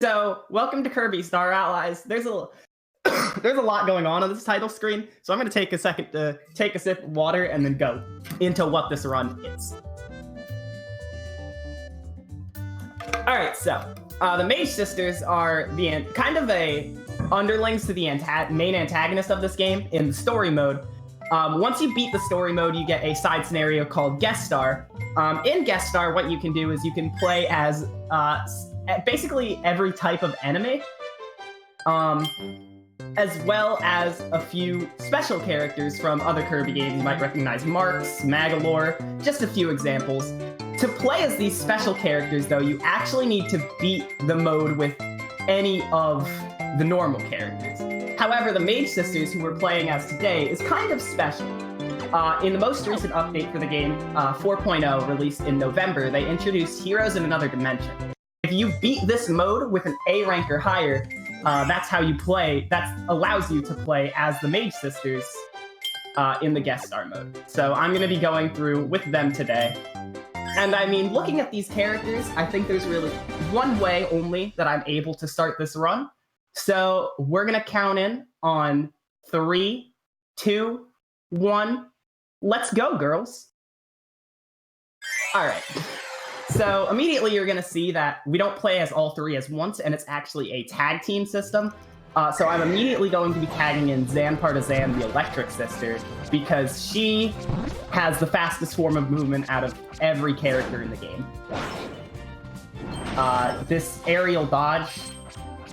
So, welcome to Kirby Star Allies. There's a lot going on this title screen, so I'm going to take a second to take a sip of water and then go into what this run is. All right, so the Mage Sisters are kind of a underlings to the main antagonist of this game in the story mode. Once you beat the story mode, you get a side scenario called Guest Star. In Guest Star, what you can do is you can play as basically every type of enemy, as well as a few special characters from other Kirby games. You might recognize Marks, Magalore, just a few examples. To play as these special characters, though, you actually need to beat the mode with any of the normal characters. However, the Mage Sisters, who we're playing as today, is kind of special. In the most recent update for the game, 4.0, released in November, they introduced Heroes in Another Dimension. If you beat this mode with an A rank or higher, that's how you play. That allows you to play as the Mage Sisters in the Guest Star mode. So I'm going to be going through with them today. And I mean, looking at these characters, I think there's really one way only that I'm able to start this run. So we're going to count in on 3, 2, 1. Let's go, girls. All right. So immediately you're going to see that we don't play as all three as once, and it's actually a tag team system. So I'm immediately going to be tagging in Zan Partizan, the Electric Sister, because she has the fastest form of movement out of every character in the game. This aerial dodge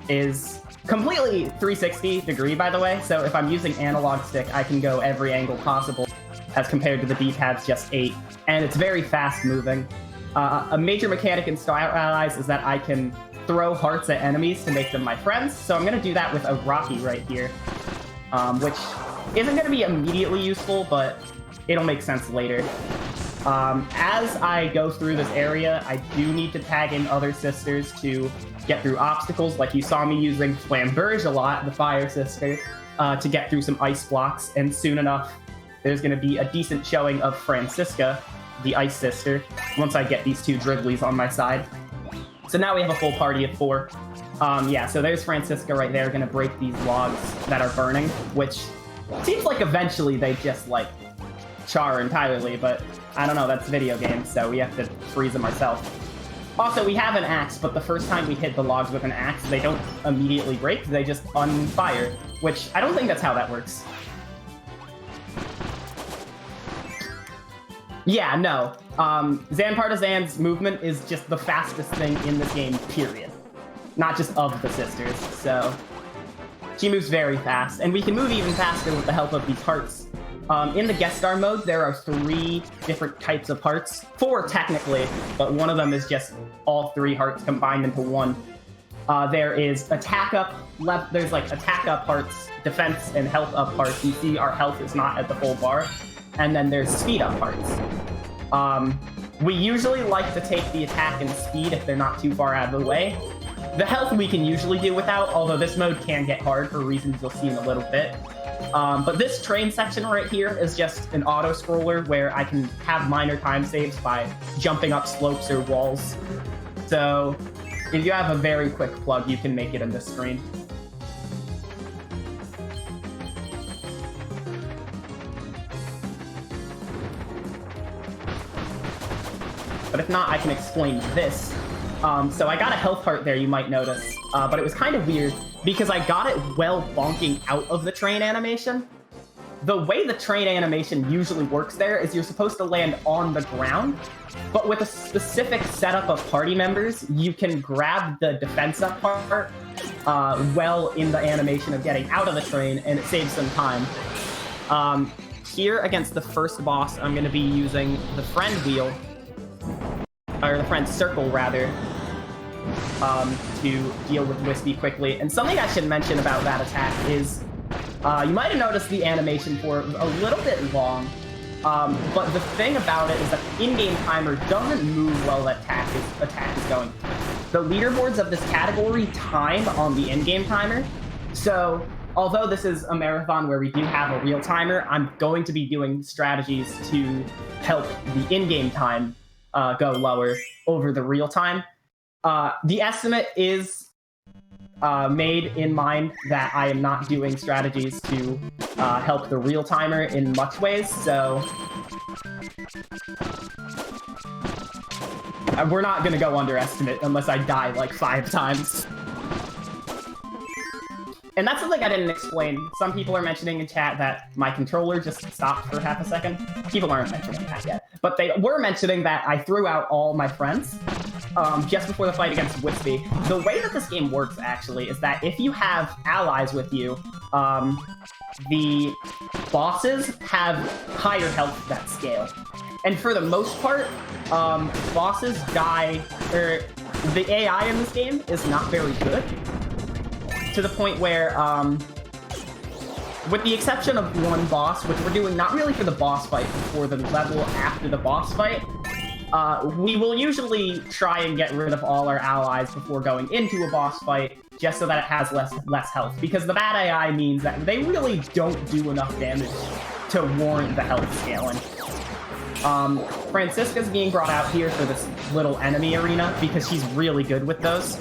is completely 360 degree, by the way, so if I'm using analog stick, I can go every angle possible, as compared to the D-pad's just 8, and it's very fast moving. A major mechanic in Star Allies is that I can throw hearts at enemies to make them my friends, so I'm going to do that with a Rocky right here, which isn't going to be immediately useful, but it'll make sense later. As I go through this area, I do need to tag in other sisters to get through obstacles, like you saw me using Flamberge a lot, the Fire Sister, to get through some ice blocks, and soon enough, there's going to be a decent showing of Francisca, the Ice Sister, once I get these two Dribblies on my side. So now we have a full party of 4. Yeah, so there's Francisca right there, gonna break these logs that are burning, which seems like eventually they just, like, char entirely, but I don't know, that's video games, so we have to freeze them ourselves. Also, we have an axe, but the first time we hit the logs with an axe, they don't immediately break, they just unfire, which I don't think that's how that works. Yeah, no. Zan Partizan's movement is just the fastest thing in this game, period. Not just of the sisters, so she moves very fast, and we can move even faster with the help of these hearts. In the Guest Star mode, there are 3 different types of hearts. 4, technically, but one of them is just all 3 hearts combined into one. There is attack up, there's like attack up hearts, defense and health up hearts. You see our health is not at the full bar. And then there's speed up hearts. We usually like to take the attack and speed if they're not too far out of the way. The health we can usually do without, although this mode can get hard for reasons you'll see in a little bit. But this train section right here is just an auto-scroller where I can have minor time saves by jumping up slopes or walls. So if you have a very quick plug, you can make it in this screen. But if not, I can explain this. So I got a health heart there, you might notice, but it was kind of weird because I got it while bonking out of the train animation. The way the train animation usually works there is you're supposed to land on the ground, but with a specific setup of party members, you can grab the defense up part well in the animation of getting out of the train, and it saves some time. Here, against the first boss, I'm going to be using the friend wheel, or the friend circle, rather, to deal with Wispy quickly. And something I should mention about that attack is, you might have noticed the animation for it was a little bit long, but the thing about it is that the in-game timer doesn't move while that attack is going. The leaderboards of this category time on the in-game timer, so although this is a marathon where we do have a real timer, I'm going to be doing strategies to help the in-game time go lower over the real time. The estimate is made in mind that I am not doing strategies to help the real timer in much ways, so we're not gonna go underestimate unless I die like 5 times. And that's something I didn't explain. Some people are mentioning in chat that my controller just stopped for half a second. People aren't mentioning that yet. But they were mentioning that I threw out all my friends just before the fight against Wispy. The way that this game works, actually, is that if you have allies with you, the bosses have higher health that scale. And for the most part, bosses die, or the AI in this game is not very good. To the point where, with the exception of one boss, which we're doing not really for the boss fight, but for the level after the boss fight, we will usually try and get rid of all our allies before going into a boss fight, just so that it has less health. Because the bad AI means that they really don't do enough damage to warrant the health scaling. Francisca's being brought out here for this little enemy arena, because she's really good with those.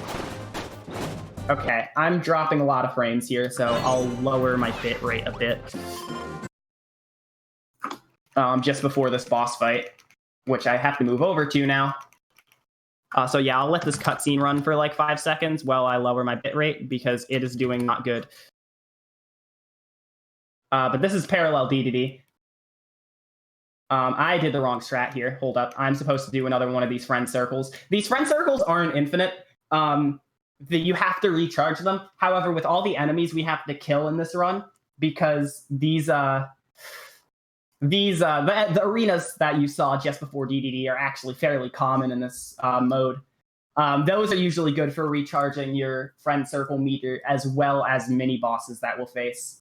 Okay, I'm dropping a lot of frames here, so I'll lower my bit rate a bit. Just before this boss fight, which I have to move over to now. So yeah, I'll let this cutscene run for like 5 seconds while I lower my bit rate, because it is doing not good. But this is parallel DDD. I did the wrong strat here. Hold up. I'm supposed to do another one of these friend circles. These friend circles aren't infinite. You have to recharge them. However, with all the enemies we have to kill in this run, because the arenas that you saw just before DDD are actually fairly common in this mode. Those are usually good for recharging your friend circle meter, as well as mini bosses that we'll face.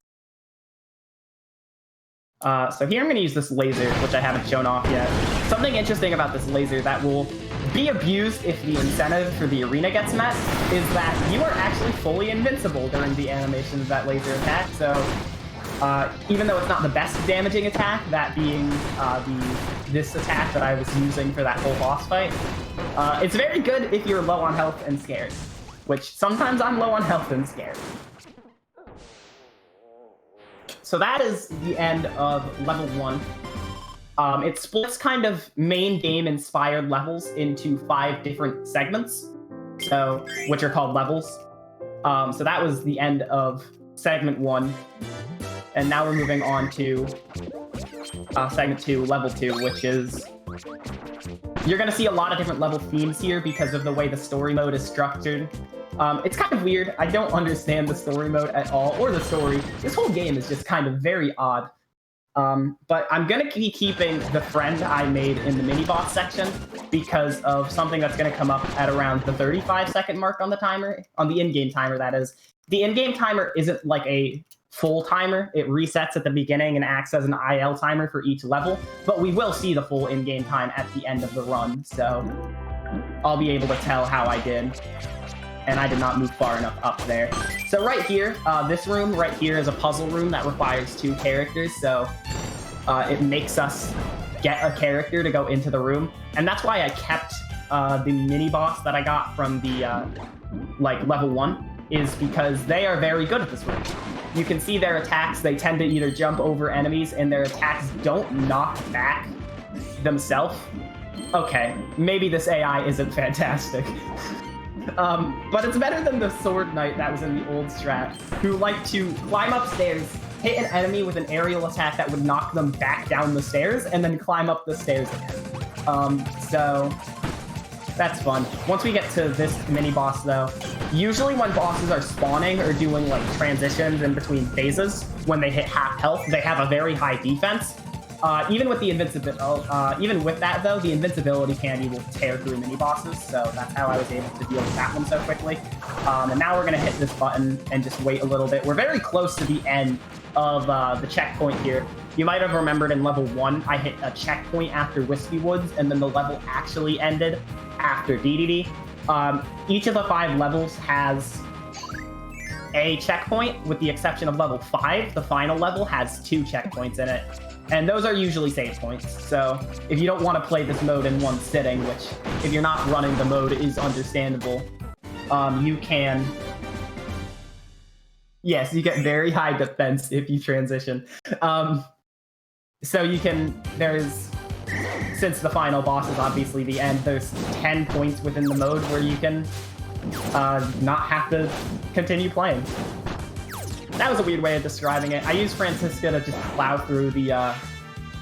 So here I'm going to use this laser, which I haven't shown off yet. Something interesting about this laser that will be abused if the incentive for the arena gets met is that you are actually fully invincible during the animation of that laser attack. So even though it's not the best damaging attack, that being this attack that I was using for that whole boss fight, it's very good if you're low on health and scared, which sometimes I'm low on health and scared. So that is the end of level 1. It splits kind of main game inspired levels into 5 different segments, which are called levels. So that was the end of segment 1. And now we're moving on to segment 2, level 2, which is... You're going to see a lot of different level themes here because of the way the story mode is structured. It's kind of weird. I don't understand the story mode at all, or the story. This whole game is just kind of very odd. But I'm going to be keeping the friend I made in the mini-boss section because of something that's going to come up at around the 35-second mark on the timer, on the in-game timer, that is. The in-game timer isn't like a full timer. It resets at the beginning and acts as an IL timer for each level, but we will see the full in-game time at the end of the run, so I'll be able to tell how I did. And I did not move far enough up there. So right here, this room right here is a puzzle room that requires 2 characters, so it makes us get a character to go into the room. And that's why I kept the mini-boss that I got from the level 1, is because they are very good at this room. You can see their attacks, they tend to either jump over enemies, and their attacks don't knock back themselves. Okay, maybe this AI isn't fantastic. But it's better than the Sword Knight that was in the old strat, who liked to climb upstairs, hit an enemy with an aerial attack that would knock them back down the stairs, and then climb up the stairs again. So that's fun. Once we get to this mini-boss, though, usually when bosses are spawning or doing, like, transitions in between phases, when they hit half health, they have a very high defense. Even with the even with that though, the invincibility candy will tear through mini bosses, so that's how I was able to deal with that one so quickly. And now we're gonna hit this button and just wait a little bit. We're very close to the end of the checkpoint here. You might have remembered in level 1, I hit a checkpoint after Wispy Woods, and then the level actually ended after DDD. Each of the 5 levels has a checkpoint, with the exception of level 5. The final level has 2 checkpoints in it. And those are usually save points, so if you don't want to play this mode in one sitting, which if you're not running the mode is understandable, you can Yes, you get very high defense if you transition. So you can, since the final boss is obviously the end, there's 10 points within the mode where you can not have to continue playing. That was a weird way of describing it. I used Francisca to just plow through the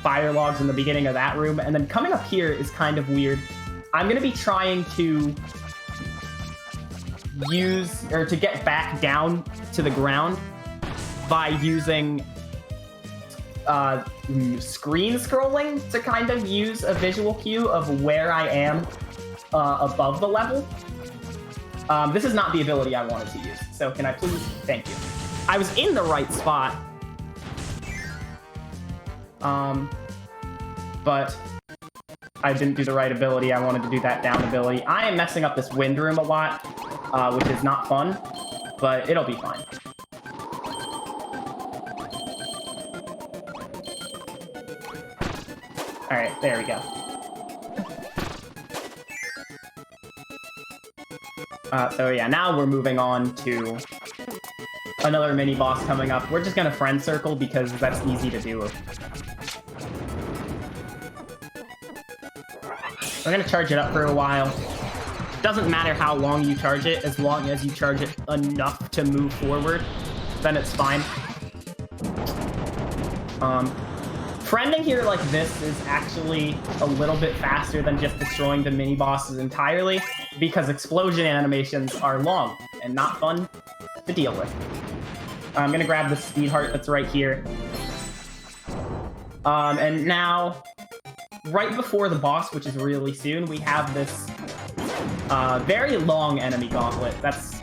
fire logs in the beginning of that room, and then coming up here is kind of weird. I'm going to be trying to to get back down to the ground by using screen scrolling to kind of use a visual cue of where I am above the level. This is not the ability I wanted to use, so can I please? Thank you. I was in the right spot, but I didn't do the right ability. I wanted to do that down ability. I am messing up this wind room a lot, which is not fun, but it'll be fine. Alright, there we go. So yeah, now we're moving on to another mini-boss coming up. We're just gonna friend circle because that's easy to do. We're gonna charge it up for a while. Doesn't matter how long you charge it, as long as you charge it enough to move forward, then it's fine. Friending here like this is actually a little bit faster than just destroying the mini-bosses entirely, because explosion animations are long and not fun to deal with. I'm gonna grab the speed heart that's right here. And now, right before the boss, which is really soon, we have this very long enemy gauntlet. That's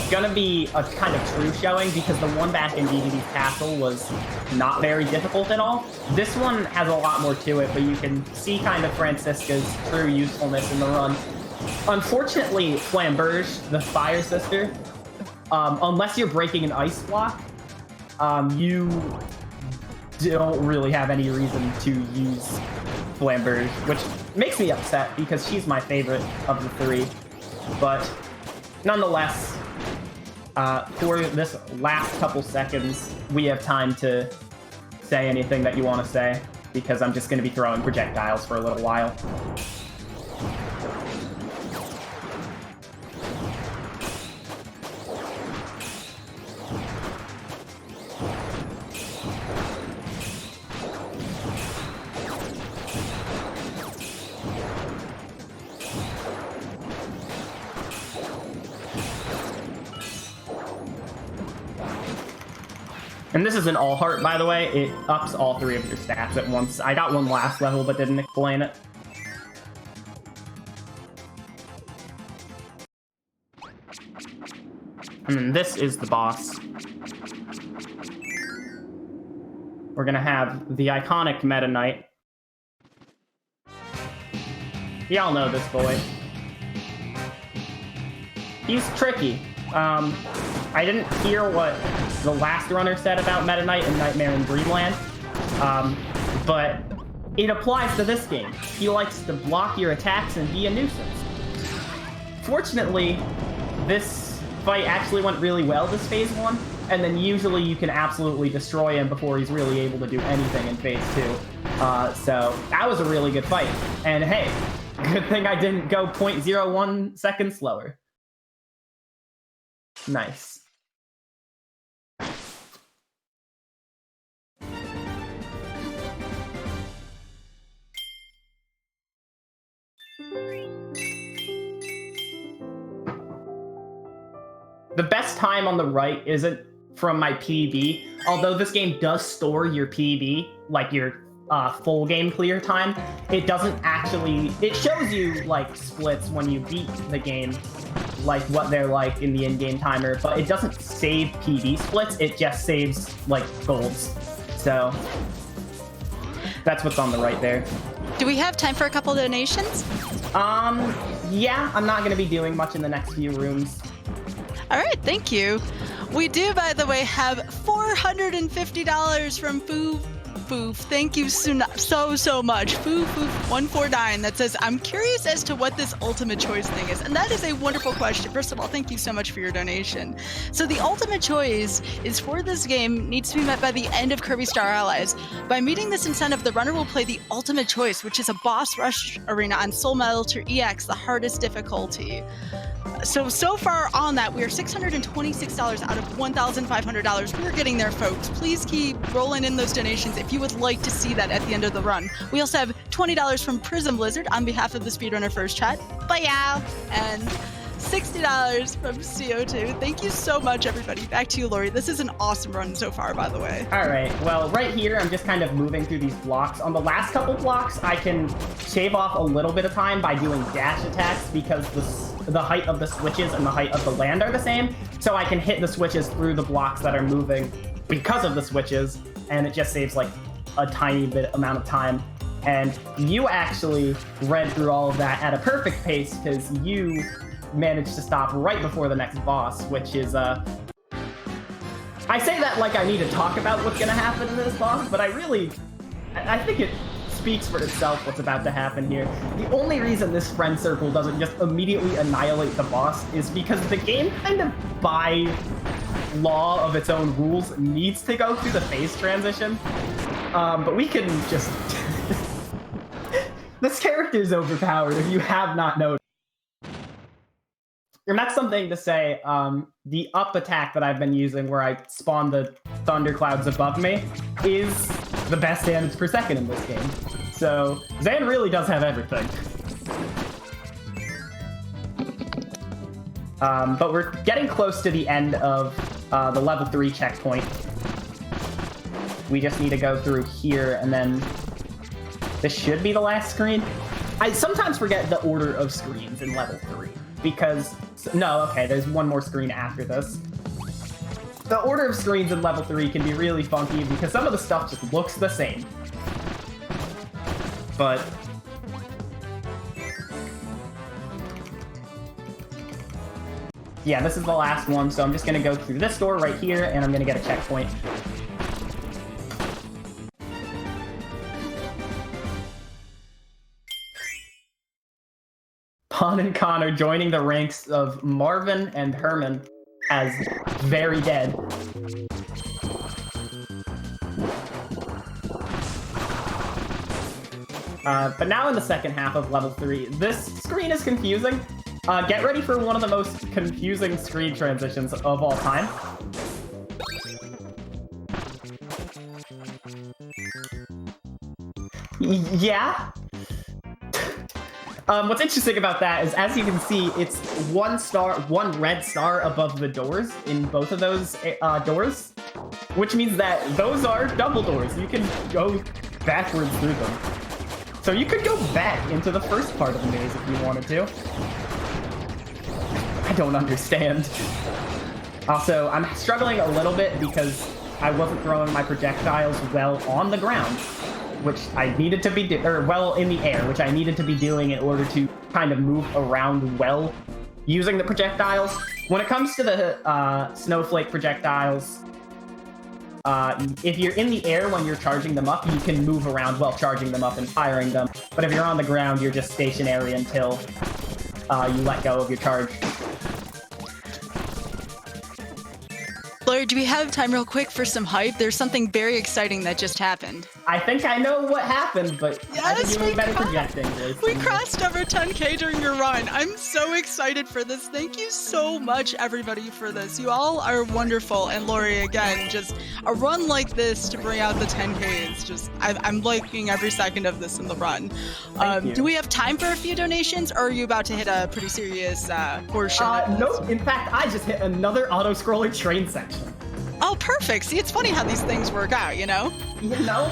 gonna be a kind of true showing, because the one back in DDD's Castle was not very difficult at all. This one has a lot more to it, but you can see kind of Francisca's true usefulness in the run. Unfortunately, Flamberge, the Fire Sister, unless you're breaking an ice block, you don't really have any reason to use Flamberge, which makes me upset because she's my favorite of the three. But nonetheless, for this last couple seconds, we have time to say anything that you want to say, because I'm just going to be throwing projectiles for a little while. And this is an all heart, by the way. It ups all three of your stats at once. I got one last level, but didn't explain it. And then this is the boss. We're gonna have the iconic Meta Knight. Y'all know this boy. He's tricky. I didn't hear what the last runner said about Meta Knight and Nightmare in Dreamland, but it applies to this game. He likes to block your attacks and be a nuisance. Fortunately, this fight actually went really well this phase 1, and then usually you can absolutely destroy him before he's really able to do anything in phase 2. So that was a really good fight. And hey, good thing I didn't go 0.01 seconds slower. Nice. The best time on the right isn't from my PB, although this game does store your PB, like your full game clear time. It doesn't actually, it shows you like splits when you beat the game, like what they're like in the in-game timer, but it doesn't save PB splits, it just saves like golds. So that's what's on the right there. Do we have time for a couple donations? Yeah, I'm not going to be doing much in the next few rooms. All right, thank you. We do, by the way, have $450 from Foof. Thank you so much. Foof149 that says, I'm curious as to what this ultimate choice thing is. And that is a wonderful question. First of all, thank you so much for your donation. So the ultimate choice is for this game needs to be met by the end of Kirby Star Allies. By meeting this incentive, the runner will play the ultimate choice, which is a boss rush arena on Soul Melter EX, the hardest difficulty. So far on that, we are $626 out of $1,500. We're getting there, folks. Please keep rolling in those donations if you would like to see that at the end of the run. We also have $20 from Prism Blizzard on behalf of the Speedrunner First Chat. Bye, y'all. And $60 from CO2. Thank you so much, everybody. Back to you, Lori. This is an awesome run so far, by the way. All right. Well, right here, I'm just kind of moving through these blocks. On the last couple blocks, I can shave off a little bit of time by doing dash attacks because the height of the switches and the height of the land are the same. So I can hit the switches through the blocks that are moving because of the switches, and it just saves like a tiny bit amount of time. And you actually read through all of that at a perfect pace because you managed to stop right before the next boss, which is I say that like I need to talk about what's gonna happen in this boss, but I think it speaks for itself what's about to happen here. The only reason this friend circle doesn't just immediately annihilate the boss is because the game kind of by law of its own rules needs to go through the phase transition. But we can just this character is overpowered if you have not noticed. And that's something to say, the up attack that I've been using where I spawn the thunderclouds above me is the best damage per second in this game. So Zan really does have everything. But we're getting close to the end of the level 3 checkpoint. We just need to go through here, and then this should be the last screen. I sometimes forget the order of screens in level 3. Because, no, okay, there's one more screen after this. The order of screens in level 3 can be really funky because some of the stuff just looks the same. But yeah, this is the last one, so I'm just gonna go through this door right here, and I'm gonna get a checkpoint. Pon and Connor joining the ranks of Marvin and Herman as very dead. But now in the second half of level 3, this screen is confusing. Get ready for one of the most confusing screen transitions of all time. Yeah. What's interesting about that is, as you can see, it's one red star above the doors in both of those doors, which means that those are double doors. You can go backwards through them. So you could go back into the first part of the maze if you wanted to. I don't understand. Also, I'm struggling a little bit because I wasn't throwing my projectiles well on the ground, which I needed to be well in the air, which I needed to be doing in order to kind of move around well using the projectiles. When it comes to the snowflake projectiles, if you're in the air when you're charging them up, you can move around while charging them up and firing them. But if you're on the ground, you're just stationary until you let go of your charge. Lori, do we have time real quick for some hype? There's something very exciting that just happened. I think I know what happened, but yes, I think you were better projecting this. We crossed over 10K during your run. I'm so excited for this. Thank you so much, everybody, for this. You all are wonderful. And Lori, again, just a run like this to bring out the 10K is just, I'm liking every second of this in the run. Do we have time for a few donations, or are you about to hit a pretty serious portion? Nope. In fact, I just hit another auto-scroller train section. Oh, perfect. See, it's funny how these things work out, you know? You know?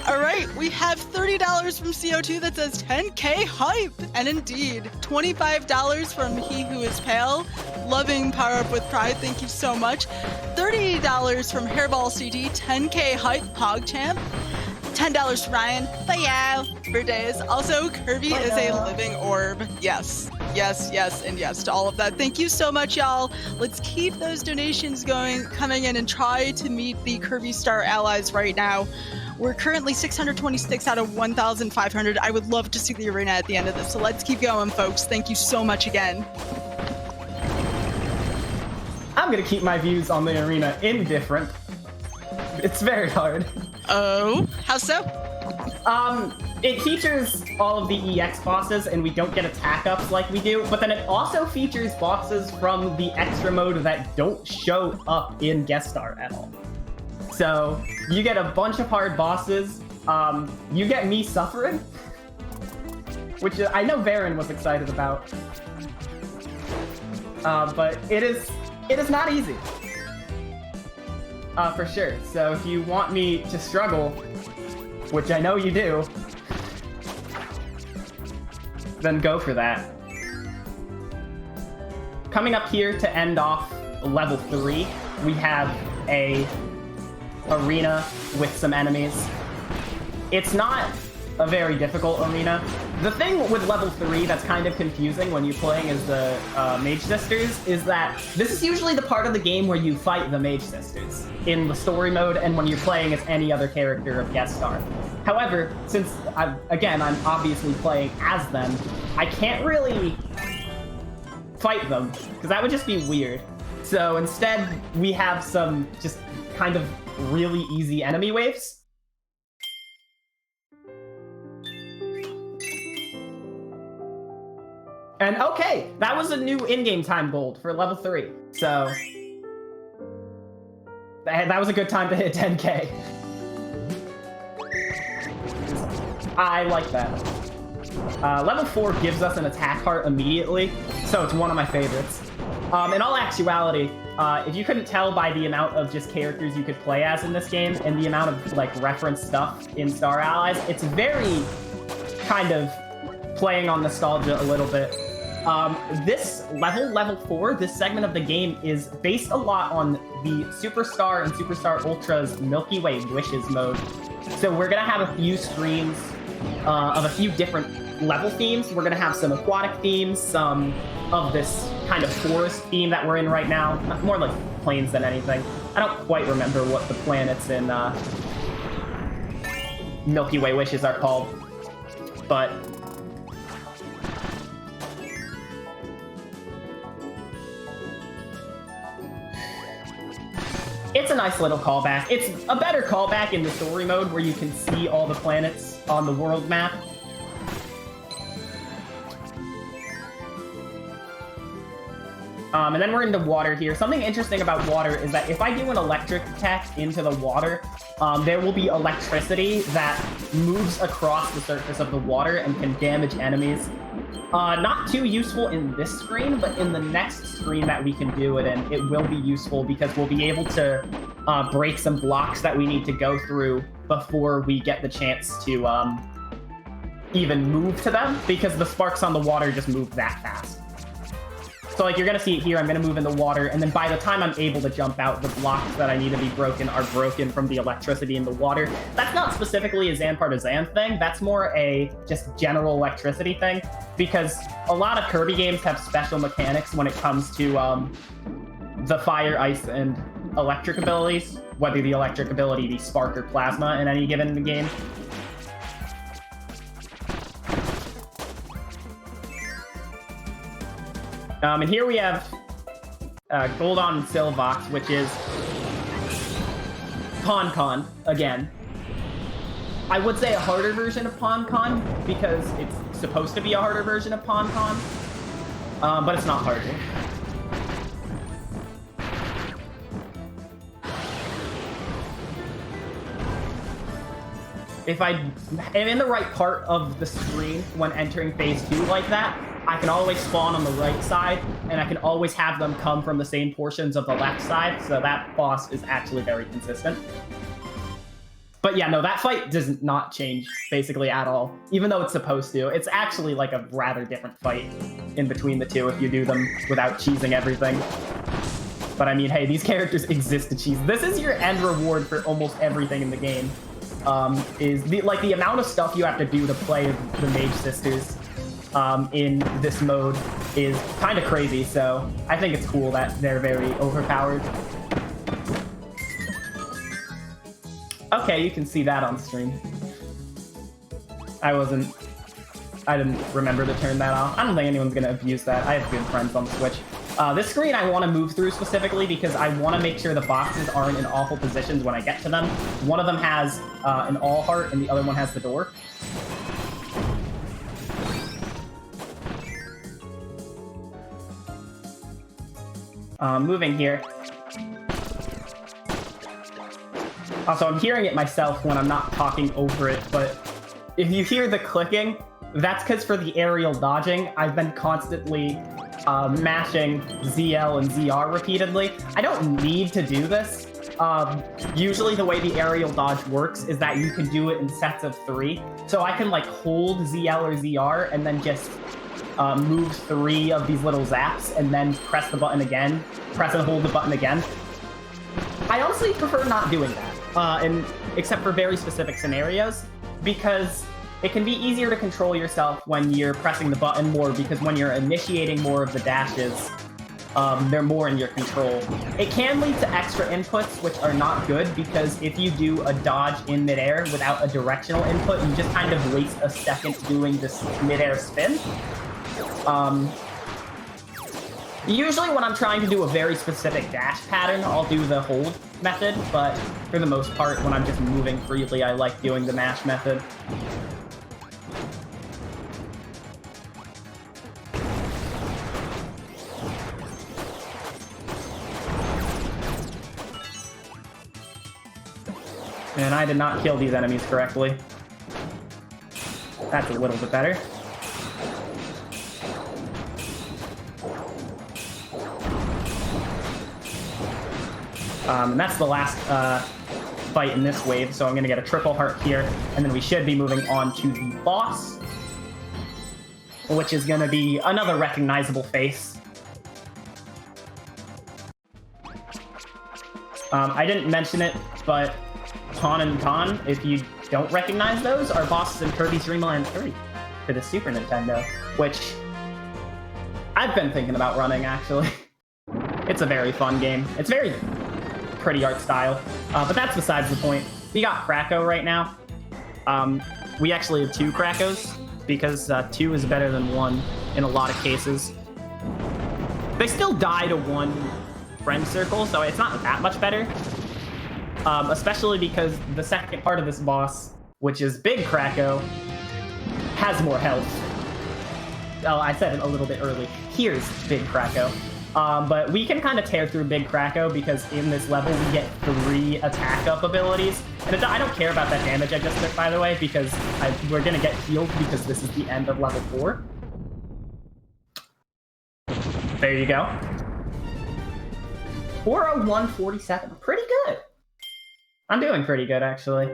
All right, we have $30 from CO2 that says 10K hype. And indeed, $25 from He Who Is Pale, loving Power Up with Pride, thank you so much. $30 from Hairball CD, 10K hype, PogChamp. $10 from Ryan, but yeah, for days. Also, Kirby is a living orb. Yes, yes, yes, and yes to all of that. Thank you so much, y'all. Let's keep those donations coming in and try to meet the Kirby Star allies right now. We're currently 626 out of 1,500. I would love to see the arena at the end of this, so let's keep going, folks. Thank you so much again. I'm gonna keep my views on the arena indifferent. It's very hard. Oh, how so? It features all of the EX bosses, and we don't get attack ups like we do, but then it also features bosses from the extra mode that don't show up in Guest Star at all. So, you get a bunch of hard bosses, you get me suffering, which I know Varen was excited about. But it is not easy. For sure. So if you want me to struggle, which I know you do, then go for that. Coming up here to end off level 3, we have a arena with some enemies. It's not a very difficult arena. The thing with level 3 that's kind of confusing when you're playing as the Mage Sisters is that this is usually the part of the game where you fight the Mage Sisters in the story mode and when you're playing as any other character of Guest Star. However, since, I'm obviously playing as them, I can't really fight them, because that would just be weird. So instead, we have some just kind of really easy enemy waves. And okay, that was a new in-game time gold for level 3. So that was a good time to hit 10k. I like that. Level 4 gives us an attack heart immediately, so it's one of my favorites. In all actuality, if you couldn't tell by the amount of just characters you could play as in this game and the amount of like reference stuff in Star Allies, it's very kind of playing on nostalgia a little bit. This level 4, this segment of the game is based a lot on the Superstar and Superstar Ultra's Milky Way Wishes mode. So we're gonna have a few screens of a few different level themes. We're gonna have some aquatic themes, some of this kind of forest theme that we're in right now, more like plains than anything. I don't quite remember what the planets in Milky Way Wishes are called, but it's a nice little callback. It's a better callback in the story mode where you can see all the planets on the world map. And then we're into water here. Something interesting about water is that if I do an electric attack into the water, there will be electricity that moves across the surface of the water and can damage enemies. Not too useful in this screen, but in the next screen that we can do it in, it will be useful because we'll be able to break some blocks that we need to go through before we get the chance to even move to them, because the sparks on the water just move that fast. So like you're gonna see it here, I'm gonna move in the water, and then by the time I'm able to jump out, the blocks that I need to be broken are broken from the electricity in the water. That's not specifically a Xan to Xan thing, that's more a just general electricity thing, because a lot of Kirby games have special mechanics when it comes to the fire, ice, and electric abilities, whether the electric ability be spark or plasma in any given game. And here we have Goldon Silvox, which is PonCon again. I would say a harder version of PonCon because it's supposed to be a harder version of PonCon, but it's not harder. If I am in the right part of the screen when entering phase 2 like that, I can always spawn on the right side, and I can always have them come from the same portions of the left side, so that boss is actually very consistent. But yeah, no, that fight does not change, basically, at all, even though it's supposed to. It's actually like a rather different fight in between the two if you do them without cheesing everything. But I mean, hey, these characters exist to cheese. This is your end reward for almost everything in the game, is the amount of stuff you have to do to play the Mage Sisters in this mode is kind of crazy, so I think it's cool that they're very overpowered. Okay, you can see that on stream. I didn't remember to turn that off. I don't think anyone's gonna abuse that. I have good friends on Switch. This screen I want to move through specifically because I want to make sure the boxes aren't in awful positions when I get to them. One of them has an all heart and the other one has the door. Moving here. Also, I'm hearing it myself when I'm not talking over it, but if you hear the clicking, that's because for the aerial dodging, I've been constantly mashing ZL and ZR repeatedly. I don't need to do this. Usually the way the aerial dodge works is that you can do it in sets of 3. So I can like hold ZL or ZR and then just move 3 of these little zaps and then press the button again, press and hold the button again. I honestly prefer not doing that, except for very specific scenarios, because it can be easier to control yourself when you're pressing the button more, because when you're initiating more of the dashes, they're more in your control. It can lead to extra inputs, which are not good, because if you do a dodge in midair without a directional input, you just kind of waste a second doing this midair spin. Usually when I'm trying to do a very specific dash pattern, I'll do the hold method, but for the most part, when I'm just moving freely, I like doing the mash method. And I did not kill these enemies correctly. That's a little bit better. And that's the last fight in this wave, so I'm going to get a triple heart here, and then we should be moving on to the boss, which is going to be another recognizable face. I didn't mention it, but Pawn and Con, if you don't recognize those, are bosses in Kirby's Dream Land 3 for the Super Nintendo, which I've been thinking about running, actually. It's a very fun game. It's very pretty art style, but that's besides the point. We got Kracko right now. We actually have 2 Krackos, because 2 is better than 1 in a lot of cases. They still die to 1 friend circle, so it's not that much better. Especially because the second part of this boss, which is Big Kracko, has more health. Oh, I said it a little bit early. Here's Big Kracko. But we can kind of tear through Big Kracko because in this level we get 3 attack up abilities. And I don't care about that damage I just took, by the way, because we're going to get healed because this is the end of level 4. There you go. 401.47. Pretty good. I'm doing pretty good, actually.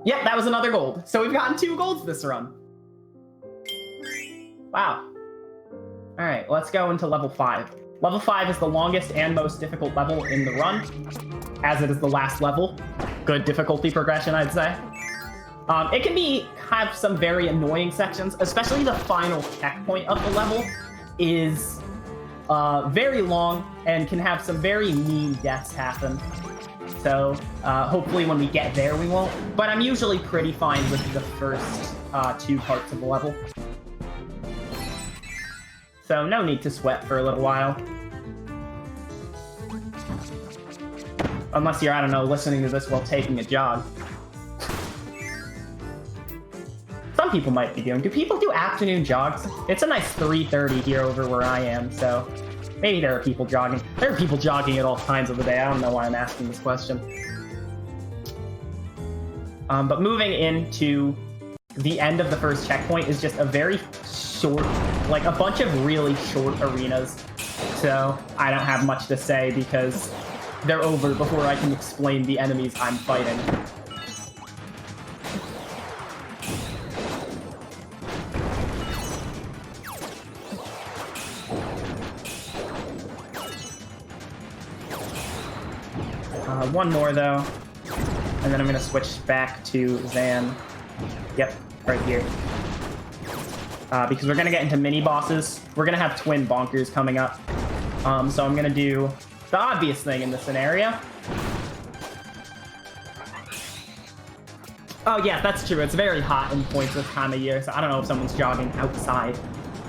Yep, that was another gold. So we've gotten 2 golds this run. Wow. Alright, let's go into level 5. Level 5 is the longest and most difficult level in the run, as it is the last level. Good difficulty progression, I'd say. It can have some very annoying sections, especially the final checkpoint of the level is very long and can have some very mean deaths happen. So hopefully when we get there we won't. But I'm usually pretty fine with the first 2 parts of the level. So no need to sweat for a little while. Unless you're, I don't know, listening to this while taking a jog. Some people might be doing. Do people do afternoon jogs? It's a nice 3:30 here over where I am, so maybe there are people jogging. There are people jogging at all times of the day. I don't know why I'm asking this question. But moving into the end of the first checkpoint is just a very short, like a bunch of really short arenas. So I don't have much to say because they're over before I can explain the enemies I'm fighting. One more though, and then I'm gonna switch back to Zan. Yep, right here. because we're going to get into mini bosses. We're going to have twin bonkers coming up. So I'm going to do the obvious thing in this scenario. Oh, yeah, that's true. It's very hot in points this time of year, so I don't know if someone's jogging outside.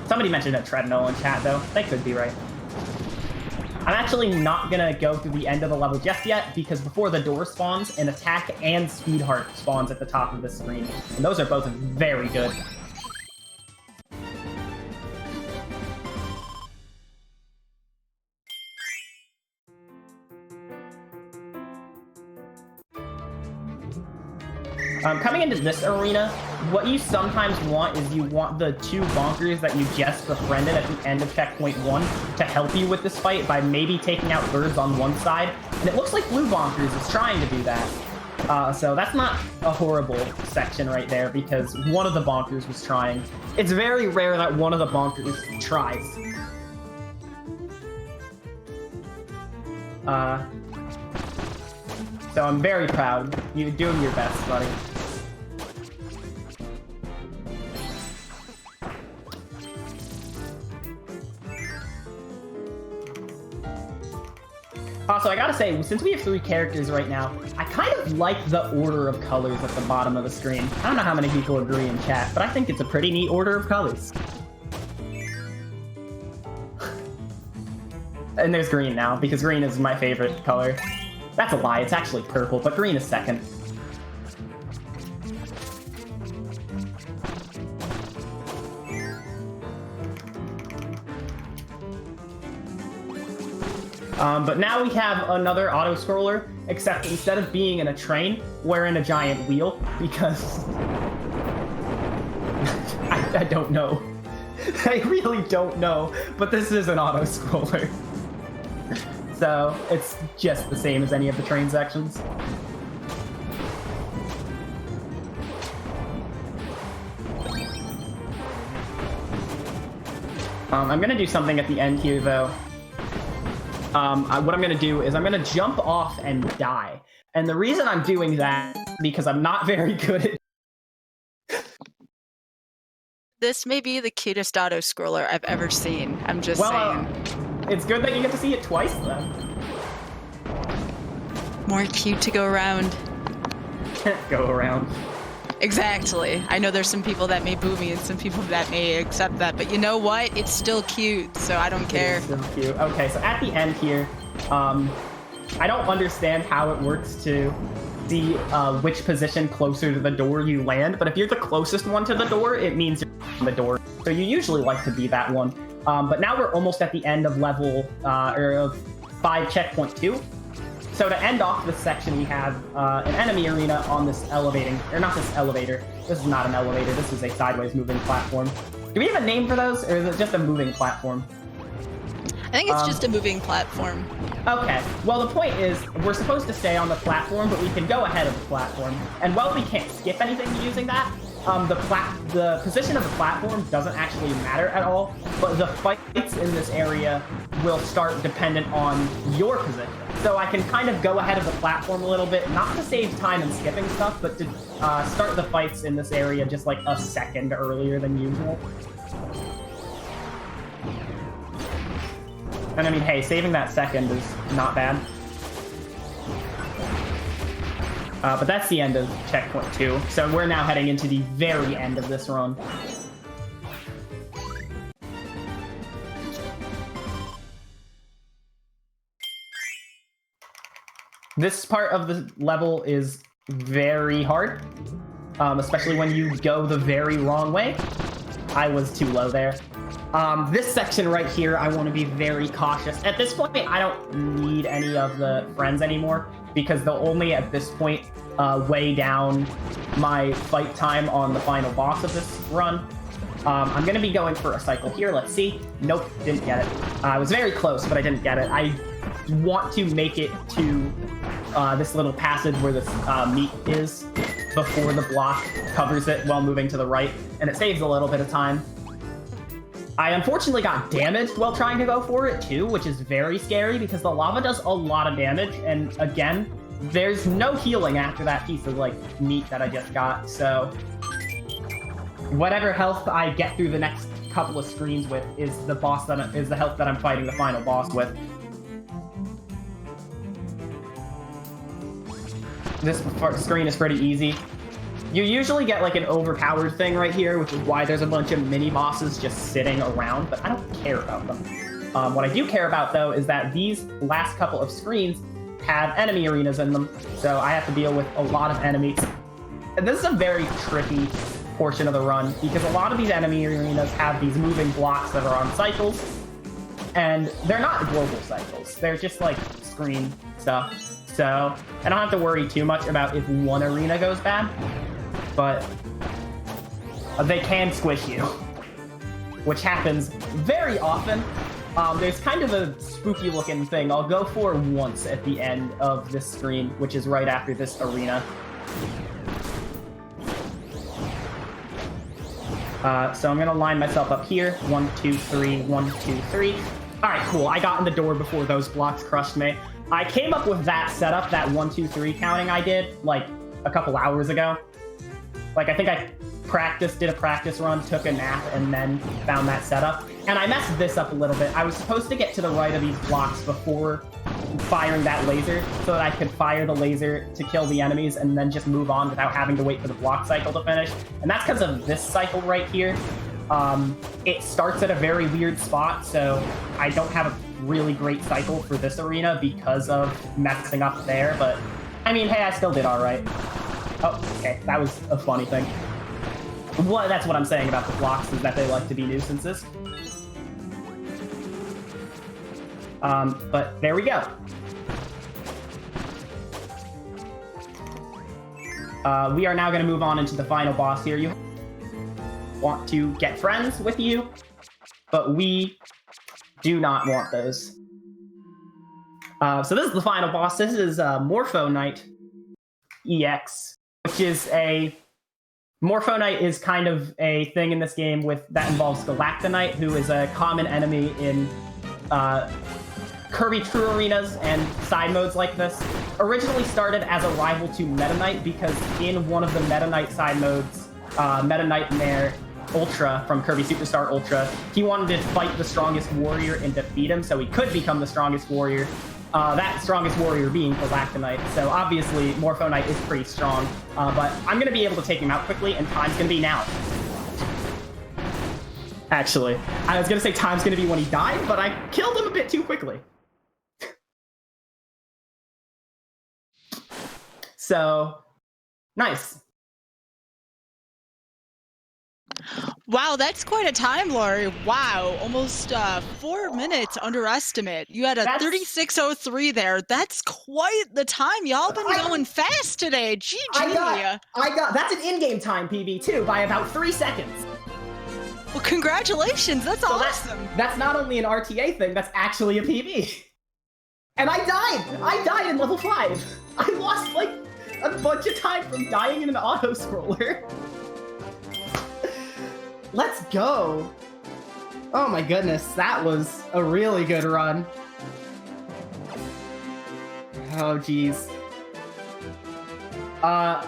Somebody mentioned a treadmill in chat, though. They could be right. I'm actually not going to go through the end of the level just yet, because before the door spawns, an attack and speed heart spawns at the top of the screen. And those are both very good. Coming into this arena, what you sometimes want is you want the two bonkers that you just befriended at the end of checkpoint 1 to help you with this fight by maybe taking out birds on one side. And it looks like blue bonkers is trying to do that. So that's not a horrible section right there because one of the bonkers was trying. It's very rare that one of the bonkers tries. So I'm very proud. You're doing your best, buddy. Also, I gotta say, since we have 3 characters right now, I kind of like the order of colors at the bottom of the screen. I don't know how many people agree in chat, but I think it's a pretty neat order of colors. And there's green now, because green is my favorite color. That's a lie, it's actually purple, but green is second. But now we have another auto-scroller, except instead of being in a train, we're in a giant wheel, because... I don't know. I really don't know, but this is an auto-scroller. So, it's just the same as any of the train sections. I'm gonna do something at the end here, though. What I'm gonna do is I'm gonna jump off and die. And the reason I'm doing that is because I'm not very good at... This may be the cutest auto-scroller I've ever seen. I'm just saying. It's good that you get to see it twice, though. More cute to go around. Go around. Exactly. I know there's some people that may boo me and some people that may accept that, but you know what? It's still cute, so I don't care. It's still cute. Okay, so at the end here, I don't understand how it works to see which position closer to the door you land, but if you're the closest one to the door, it means you're on the door. So you usually like to be that one. But now we're almost at the end of level, or of 5 checkpoint 2. So to end off this section, we have an enemy arena on this elevating, or not this elevator. This is not an elevator, this is a sideways moving platform. Do we have a name for those, or is it just a moving platform? I think it's just a moving platform. Okay, well the point is, we're supposed to stay on the platform, but we can go ahead of the platform. And while we can't skip anything using that, the position of the platform doesn't actually matter at all, but the fights in this area will start dependent on your position. So I can kind of go ahead of the platform a little bit, not to save time and skipping stuff, but to start the fights in this area just like a second earlier than usual. And I mean, hey, saving that second is not bad. But that's the end of checkpoint 2. So we're now heading into the very end of this run. This part of the level is very hard, especially when you go the very wrong way. I was too low there. This section right here, I want to be very cautious. At this point, I don't need any of the friends anymore, because they'll only, at this point, weigh down my fight time on the final boss of this run. I'm going to be going for a cycle here. Let's see. Nope, didn't get it. I was very close, but I didn't get it. I want to make it to this little passage where this meat is before the block covers it while moving to the right, and it saves a little bit of time. I unfortunately got damaged while trying to go for it too, which is very scary because the lava does a lot of damage, and again, there's no healing after that piece of like meat that I just got, so whatever health I get through the next couple of screens with is the boss that is the health that I'm fighting the final boss with. This screen is pretty easy. You usually get like an overpowered thing right here, which is why there's a bunch of mini bosses just sitting around, but I don't care about them. What I do care about though is that these last couple of screens have enemy arenas in them, so I have to deal with a lot of enemies. And this is a very tricky portion of the run because a lot of these enemy arenas have these moving blocks that are on cycles, and they're not global cycles. They're just like screen stuff. So I don't have to worry too much about if one arena goes bad, but they can squish you, which happens very often. There's kind of a spooky looking thing I'll go for once at the end of this screen, which is right after this arena. So I'm gonna line myself up here. 1, 2, 3, 1, 2, 3. All right, cool. I got in the door before those blocks crushed me. I came up with that setup, that 1, 2, 3 counting I did like a couple hours ago. Like I think I did a practice run, took a nap, and then found that setup. And I messed this up a little bit. I was supposed to get to the right of these blocks before firing that laser so that I could fire the laser to kill the enemies and then just move on without having to wait for the block cycle to finish. And that's because of this cycle right here. It starts at a very weird spot, so I don't have a really great cycle for this arena because of messing up there, but I mean, hey, I still did all right. Oh, okay, that was a funny thing. Well, that's what I'm saying about the blocks, is that they like to be nuisances. But there we go. We are now going to move on into the final boss here. You want to get friends with you, but we do not want those. So this is the final boss. This is Morpho Knight EX, which is a... Morpho Knight is kind of a thing in this game that involves Galactonite, who is a common enemy in Kirby True Arenas and side modes like this. Originally started as a rival to Meta Knight because in one of the Meta Knight side modes, Meta Nightmare Ultra from Kirby Superstar Ultra, he wanted to fight the strongest warrior and defeat him so he could become the strongest warrior. That strongest warrior being Galactonite. So obviously Morpho Knight is pretty strong, but I'm going to be able to take him out quickly, and time's going to be now. Actually, I was going to say time's going to be when he died, but I killed him a bit too quickly. So, nice. Wow, that's quite a time, Laurie. Wow, almost 4 minutes underestimate. You had a 36:03 there. That's quite the time. Y'all been going fast today. GG. I got that's an in-game time, PB, too, by about 3 seconds. Well, congratulations. That's awesome. That's not only an RTA thing, that's actually a PB. And I died. I died in level 5. I lost, like, a bunch of time from dying in an auto-scroller. Let's go. Oh my goodness, that was a really good run. Oh geez.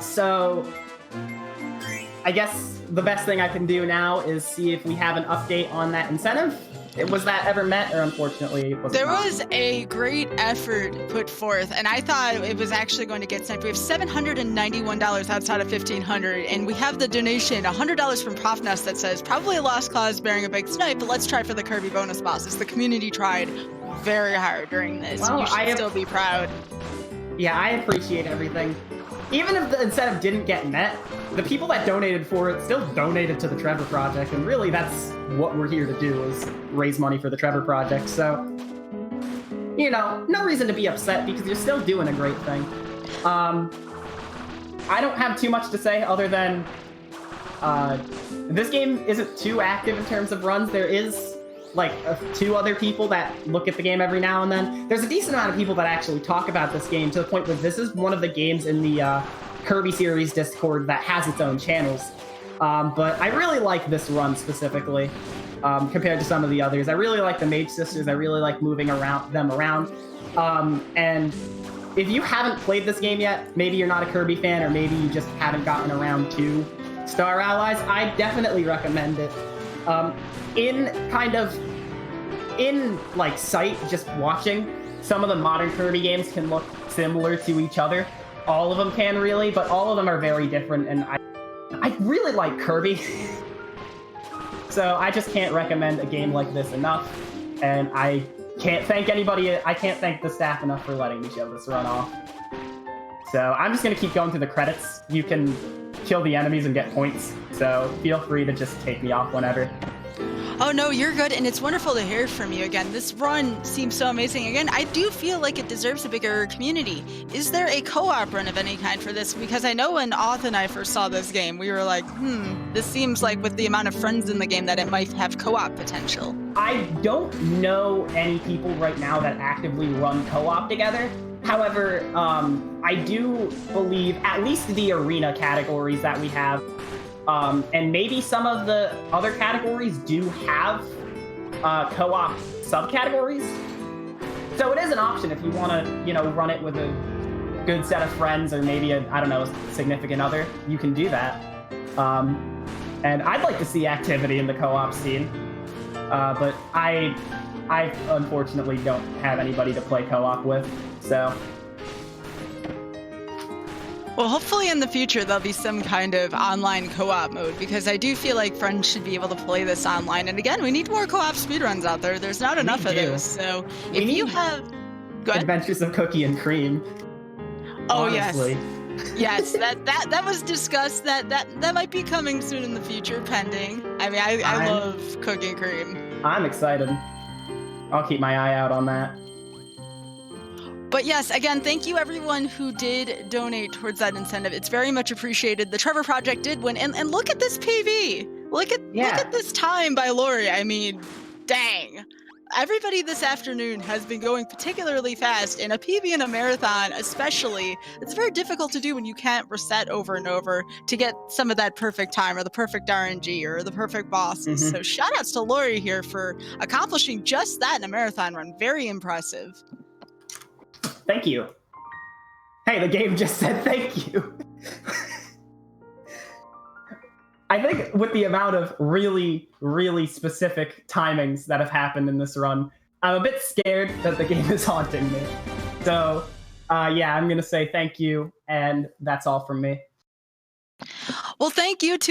So I guess the best thing I can do now is see if we have an update on that incentive. Was that ever met, or unfortunately it wasn't? There was a great effort put forth, and I thought it was actually going to get sent. We have $791 outside of $1,500, and we have the donation, $100 from ProfNest that says, probably a lost cause bearing a big snipe, but let's try for the Kirby bonus bosses. The community tried very hard during this. Well, you should still be proud. Yeah, I appreciate everything. Even if the incentive didn't get met, the people that donated for it still donated to the Trevor Project, and really that's what we're here to do, is raise money for the Trevor Project. So, you know, no reason to be upset because you're still doing a great thing. I don't have too much to say other than this game isn't too active in terms of runs. There is like 2 other people that look at the game every now and then. There's a decent amount of people that actually talk about this game, to the point where this is one of the games in the Kirby series Discord that has its own channels. But I really like this run specifically compared to some of the others. I really like the Mage Sisters. I really like moving them around. And if you haven't played this game yet, maybe you're not a Kirby fan, or maybe you just haven't gotten around to Star Allies, I definitely recommend it. In like sight, just watching, some of the modern Kirby games can look similar to each other. All of them can really, but all of them are very different, and I really like Kirby. So I just can't recommend a game like this enough, and I can't thank the staff enough for letting me show this run off. So I'm just gonna keep going through the credits. You can kill the enemies and get points, so feel free to just take me off whenever. Oh no, you're good, and it's wonderful to hear from you again. This run seems so amazing. Again, I do feel like it deserves a bigger community. Is there a co-op run of any kind for this? Because I know when Auth and I first saw this game, we were like, this seems like with the amount of friends in the game that it might have co-op potential. I don't know any people right now that actively run co-op together. However, I do believe at least the arena categories that we have, and maybe some of the other categories do have co-op subcategories. So it is an option if you want to, run it with a good set of friends or maybe a significant other. You can do that. And I'd like to see activity in the co-op scene, but I unfortunately don't have anybody to play co-op with. So. Well, hopefully in the future there'll be some kind of online co-op mode, because I do feel like friends should be able to play this online. And again, we need more co-op speedruns out there. There's not enough of those. So if you have... Go ahead. Adventures of Cookie and Cream. Oh, honestly. Yes. that was discussed. That might be coming soon in the future, pending. I mean, I love Cookie and Cream. I'm excited. I'll keep my eye out on that. But yes, again, thank you everyone who did donate towards that incentive. It's very much appreciated. The Trevor Project did win, and look at this PV. Look at this time by Lori. I mean, dang. Everybody this afternoon has been going particularly fast, in a PV and a marathon especially. It's very difficult to do when you can't reset over and over to get some of that perfect time or the perfect RNG or the perfect bosses. So shout outs to Lori here for accomplishing just that in a marathon run. Very impressive. Thank you. Hey, the game just said thank you. I think with the amount of really, really specific timings that have happened in this run, I'm a bit scared that the game is haunting me. So, yeah, I'm going to say thank you, and that's all from me. Well, thank you to